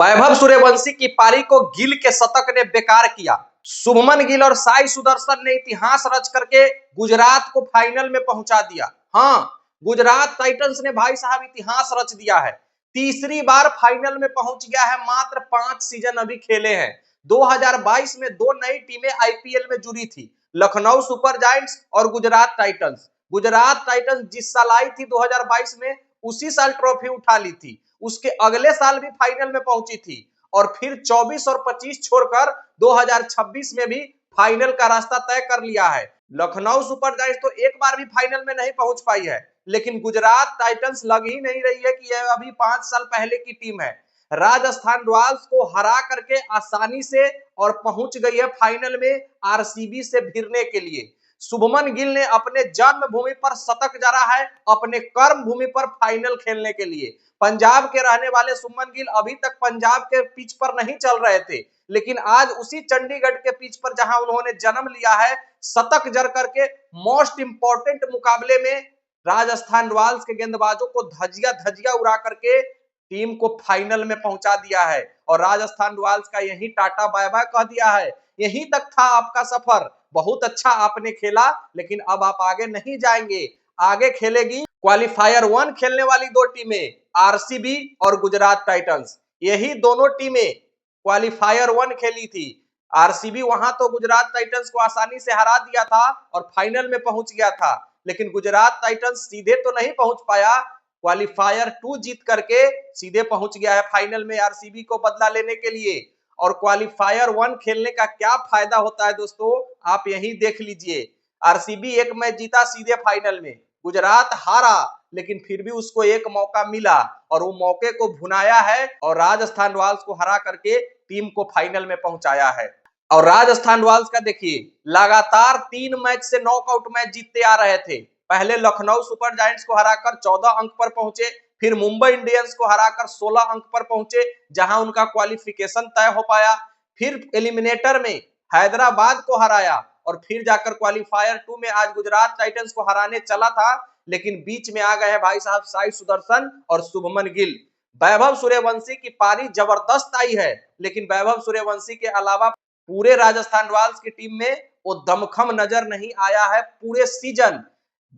वैभव सूर्यवंशी की पारी को गिल के शतक ने बेकार किया। शुभमन गिल और साई सुदर्शन ने इतिहास रच करके गुजरात को फाइनल में पहुंचा दिया। हाँ, गुजरात टाइटंस ने भाई साहब इतिहास रच दिया है। तीसरी बार फाइनल में पहुंच गया है। मात्र 5 सीजन अभी खेले हैं। 2022 में दो नई टीमें आईपीएल में जुड़ी थी, लखनऊ सुपर जायंट्स और गुजरात टाइटंस। गुजरात टाइटंस जिस साल आई थी 2022 में, उसी साल ट्रॉफी उठा ली थी। उसके अगले साल भी फाइनल में पहुंची थी और फिर 24 और 25 छोड़कर 2026 में भी फाइनल का रास्ता तय कर लिया है। लखनऊ सुपर जायंट्स तो एक बार भी फाइनल में नहीं पहुंच पाई है, लेकिन गुजरात टाइटंस लग ही नहीं रही है कि यह अभी 5 साल पहले की टीम है। राजस्थान रॉयल्स को हरा करके आसानी से और पहुंच गई है फाइनल में आरसीबी से भिड़ने के लिए। शुभमन गिल ने अपने जन्मभूमि पर शतक जड़ा है, अपने कर्म भूमि पर फाइनल खेलने के लिए। पंजाब के रहने वाले शुभमन गिल अभी तक पंजाब के पिच पर नहीं चल रहे थे, लेकिन आज उसी चंडीगढ़ के पिच पर जहां उन्होंने जन्म लिया है, शतक जड़ करके मोस्ट इंपोर्टेंट मुकाबले में राजस्थान रॉयल्स के गेंदबाजों को धजिया धजिया उड़ा करके टीम को फाइनल में पहुंचा दिया है। और राजस्थान रॉयल्स का यही टाटा बाय बाय कह दिया है। यहीं तक था आपका सफर, बहुत अच्छा आपने खेला, लेकिन अब आप आगे नहीं जाएंगे। आगे खेलेगी क्वालिफायर 1 खेलने वाली दो टीमें, आरसीबी और गुजरात टाइटंस। यही दोनों टीमें क्वालिफायर 1 खेली थी। आरसीबी वहां तो गुजरात टाइटंस को आसानी से हरा दिया था और फाइनल में पहुंच गया था, लेकिन गुजरात टाइटंस सीधे तो नहीं पहुंच पाया। क्वालिफायर 2 जीत करके सीधे पहुंच गया है फाइनल में आरसीबी को बदला लेने के लिए। और क्वालिफायर 1 खेलने का क्या फायदा होता है दोस्तों, आप यही देख लीजिए। आरसीबी एक मैच जीता सीधे फाइनल में, गुजरात हारा, लेकिन फिर भी उसको एक मौका मिला और वो मौके को भुनाया है और राजस्थान रॉयल्स को हरा करके टीम को फाइनल में पहुंचाया है। और राजस्थान रॉयल्स का देखिए, लगातार 3 मैच से नॉकआउट मैच जीतते आ रहे थे। पहले लखनऊ सुपर जायंट्स को हराकर 14 अंक पर पहुंचे, फिर मुंबई इंडियंस को हराकर 16 अंक पर पहुंचे, जहां उनका क्वालिफिकेशन तय हो पाया। फिर एलिमिनेटर में हैदराबाद को हराया और फिर जाकर क्वालिफायर 2 में आज गुजरात टाइटंस को हराने चला था, लेकिन बीच में आ गए हैं भाई साहब साई सुदर्शन और शुभमन गिल। वैभव सूर्यवंशी की पारी जबरदस्त आई है, लेकिन वैभव सूर्यवंशी के अलावा पूरे राजस्थान रॉयल्स की टीम में वो दमखम नजर नहीं आया है। पूरे सीजन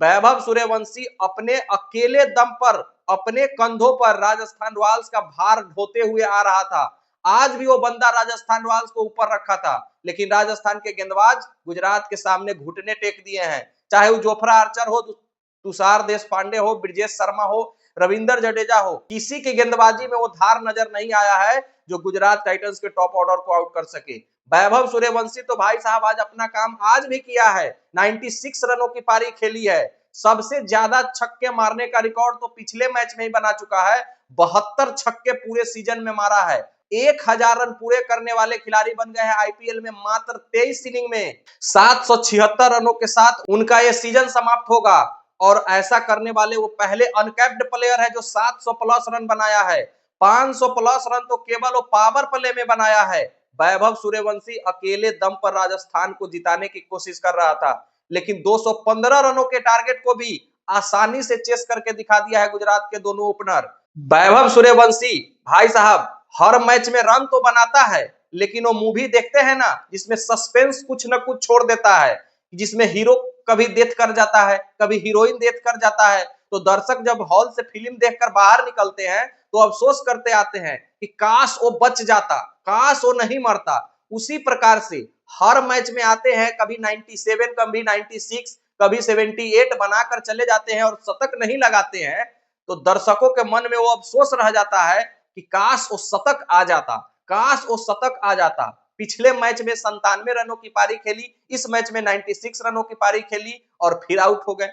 वैभव सूर्यवंशी अपने अकेले दम पर, अपने कंधों पर राजस्थान रॉयल्स का भार ढोते हुए आ रहा था। आज भी वो बंदा राजस्थान रॉयल्स को ऊपर रखा था, लेकिन राजस्थान के गेंदबाज गुजरात के सामने घुटने टेक दिए हैं। चाहे वो जोफ्रा आर्चर हो, तुषार देशपांडे हो, ब्रिजेश शर्मा हो, रविंद्र जडेजा हो, किसी की गेंदबाजी में वो धार नजर नहीं आया है जो गुजरात टाइटंस के टॉप ऑर्डर को आउट कर सके। वैभव सूर्यवंशी तो भाई साहब आज अपना काम आज भी किया है। 96 रनों की पारी खेली है। सबसे ज्यादा छक्के मारने का रिकॉर्ड तो पिछले मैच में ही बना चुका है। 72 छक्के पूरे सीजन में मारा है। 1000 रन पूरे करने वाले खिलाड़ी बन गए हैं आईपीएल में मात्र 23 इनिंग में। 776 रनों के साथ उनका यह सीजन समाप्त होगा और ऐसा करने वाले वो पहले अनकैप्ड प्लेयर है जो 700 प्लस रन बनाया है। 500 प्लस रन तो केवल वो पावर प्ले में बनाया है। वैभव सूर्यवंशी अकेले दम पर राजस्थान को जिताने की कोशिश कर रहा था, लेकिन 215 रनों के टारगेट को भी आसानी से चेस करके दिखा दिया है गुजरात के दोनों ओपनर। वैभव सूर्यवंशी भाई साहब हर मैच में रन तो बनाता है, लेकिन वो मूवी देखते हैं ना जिसमें सस्पेंस कुछ न कुछ छोड़ देता है, जिसमें हीरो कभी डेथ कर जाता है, कभी हीरोइन डेथ कर जाता है, तो दर्शक जब हॉल से फिल्म देखकर बाहर निकलते हैं तो अफसोस करते आते हैं कि काश वो बच जाता, काश वो नहीं मरता। उसी प्रकार से हर मैच में आते हैं, कभी 97, कभी 96, कभी 78 बनाकर चले जाते हैं और शतक नहीं लगाते हैं, तो दर्शकों के मन में वो अफसोस रह जाता है कि काश वो शतक आ जाता, काश वो शतक आ जाता। पिछले मैच में 97 रनों की पारी खेली, इस मैच में 96 रनों की पारी खेली और फिर आउट हो गए।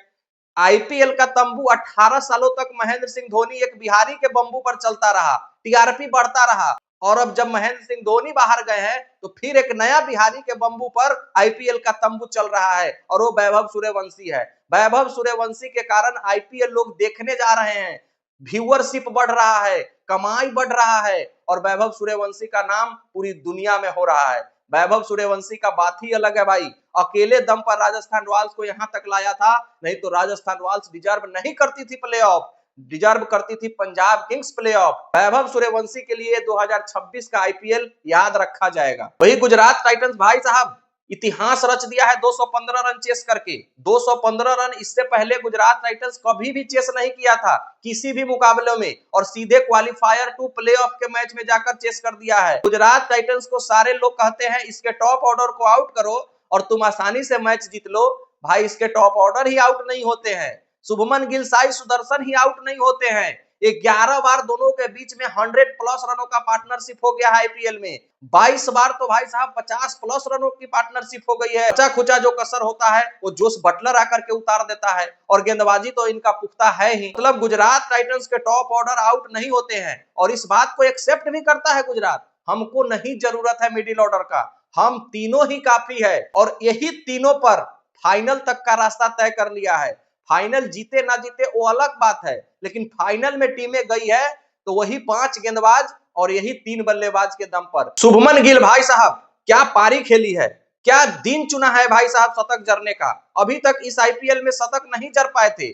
आईपीएल का तंबू 18 सालों तक महेंद्र सिंह धोनी एक बिहारी के बंबू पर चलता रहा, टीआरपी बढ़ता रहा, और अब जब महेंद्र सिंह धोनी बाहर गए हैं तो फिर एक नया बिहारी के बंबू पर आईपीएल का तंबू चल रहा है और वो वैभव सूर्यवंशी है। वैभव सूर्यवंशी के कारण आईपीएल लोग देखने जा रहे हैं, व्यूअरशिप बढ़ रहा है, कमाई बढ़ रहा है और वैभव सूर्यवंशी का नाम पूरी दुनिया में हो रहा है। वैभव सूर्यवंशी का बात ही अलग है भाई। अकेले दम पर राजस्थान रॉयल्स को यहां तक लाया था, नहीं तो राजस्थान रॉयल्स डिजर्व नहीं करती थी प्लेऑफ। डिजर्व करती थी पंजाब किंग्स प्लेऑफ। वैभव सूर्यवंशी के लिए 2026 का आईपीएल याद रखा जाएगा। वही गुजरात टाइटंस भाई साहब इतिहास रच दिया है 215 रन चेस करके। 215 रन, इससे पहले गुजरात टाइटंस कभी भी चेस नहीं किया था किसी भी मुकाबले में, और सीधे क्वालिफायर टू प्लेऑफ के मैच में जाकर चेस कर दिया है। गुजरात टाइटंस को सारे लोग कहते हैं इसके टॉप ऑर्डर को आउट करो और तुम आसानी से मैच जीत लो। भाई इसके टॉप ऑर्डर ही आउट नहीं होते हैं, शुभमन गिल, साई सुदर्शन ही आउट नहीं होते हैं। 11 बार दोनों के बीच में 100+ रनों का पार्टनरशिप हो गया है आईपीएल में। 22 बार तो भाई साहब 50+ रनों की पार्टनरशिप हो गई है। बचा खुचा जो कसर होता है वो जोश बटलर आकर के उतार देता है, और गेंदबाजी तो इनका पुख्ता है ही। मतलब गुजरात टाइटंस के टॉप ऑर्डर आउट नहीं होते हैं, और इस बात को एक्सेप्ट भी करता है गुजरात। हमको नहीं जरूरत है मिडिल ऑर्डर का, हम तीनों ही काफी है, और यही तीनों पर फाइनल तक का रास्ता तय कर लिया है। फाइनल जीते ना जीते वो अलग बात है, लेकिन फाइनल में टीमें गई है तो वही 5 गेंदबाज और यही 3 बल्लेबाज के दम पर। शुभमन गिल भाई साहब क्या पारी खेली है, क्या दिन चुना है भाई साहब शतक जड़ने का। अभी तक इस आईपीएल में शतक नहीं जड़ पाए थे,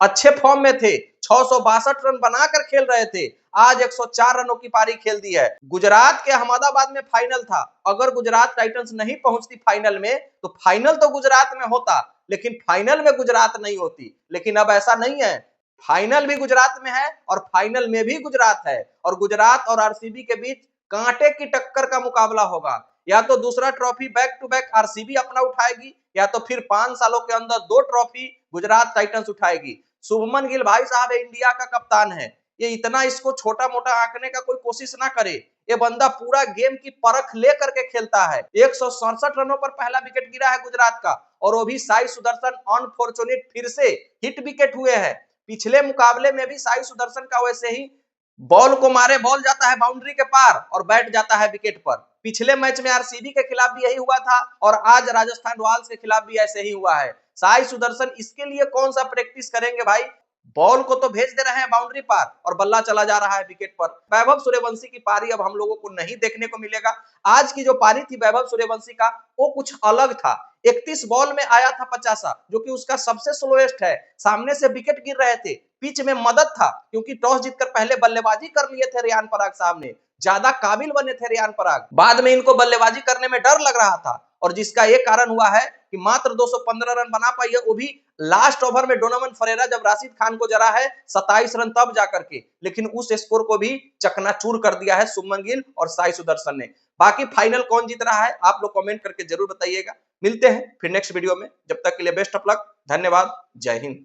अच्छे फॉर्म में थे, 662 रन बनाकर खेल रहे थे, आज 104 रनों की पारी खेल दी है। गुजरात के अहमदाबाद में फाइनल था, अगर गुजरात टाइटंस नहीं पहुंचती फाइनल में तो फाइनल तो गुजरात में होता, लेकिन फाइनल में गुजरात नहीं होती। लेकिन अब ऐसा नहीं है, फाइनल भी गुजरात में है और फाइनल में भी गुजरात है, और गुजरात और आरसीबी के बीच कांटे की टक्कर का मुकाबला होगा। या तो दूसरा trophy back to back RCB अपना उठाएगी, या तो फिर 5 सालों के अंदर 2 ट्रॉफी गुजरात टाइटंस उठाएगी। शुभमन गिल भाई साहब इंडिया का कप्तान है, ये इतना इसको छोटा मोटा आंकने का कोई कोशिश ना करे। ये बंदा पूरा गेम की परख लेकर के खेलता है। 167 रनों पर पहला विकेट गिरा है गुजरात का, और वो भी साई सुदर्शन अनफॉर्चुनेट फिर से हिट विकेट हुए हैं। पिछले मुकाबले में भी साई सुदर्शन का वैसे ही बॉल को मारे बॉल जाता है बाउंड्री के पार और बैठ जाता है विकेट पर। पिछले मैच में आरसीबी के खिलाफ भी यही हुआ था, और आज राजस्थान रॉयल्स के खिलाफ भी ऐसे ही हुआ है। साई सुदर्शन इसके लिए कौन सा प्रैक्टिस करेंगे भाई, बॉल को तो भेज दे रहे हैं बाउंड्री पार और बल्ला चला जा रहा है विकेट पर। वैभव सूर्यवंशी की पारी अब हम लोगों को नहीं देखने को मिलेगा। आज की जो पारी थी वैभव सूर्यवंशी का वो कुछ अलग था। 31 बॉल में आया था 50, जो कि उसका सबसे स्लोएस्ट है। सामने से विकेट गिर रहे थे, पिच में मदद था क्योंकि टॉस जीतकर पहले बल्लेबाजी कर लिए थे रियान पराग साहब ने, ज्यादा काबिल बने थे रियान पराग। बाद में इनको बल्लेबाजी करने में डर लग रहा था, और जिसका एक कारण हुआ है कि मात्र 215 रन बना पाई है, वो भी लास्ट ओवर में डोनोवन फरेरा जब राशिद खान को जरा है 27 रन तब जाकर के। लेकिन उस स्कोर को भी चकनाचूर कर दिया है शुभमन गिल और साई सुदर्शन ने। बाकी फाइनल कौन जीत रहा है आप लोग कमेंट करके जरूर बताइएगा। मिलते हैं फिर नेक्स्ट वीडियो में, जब तक के लिए बेस्ट ऑफ लक, धन्यवाद, जय हिंद।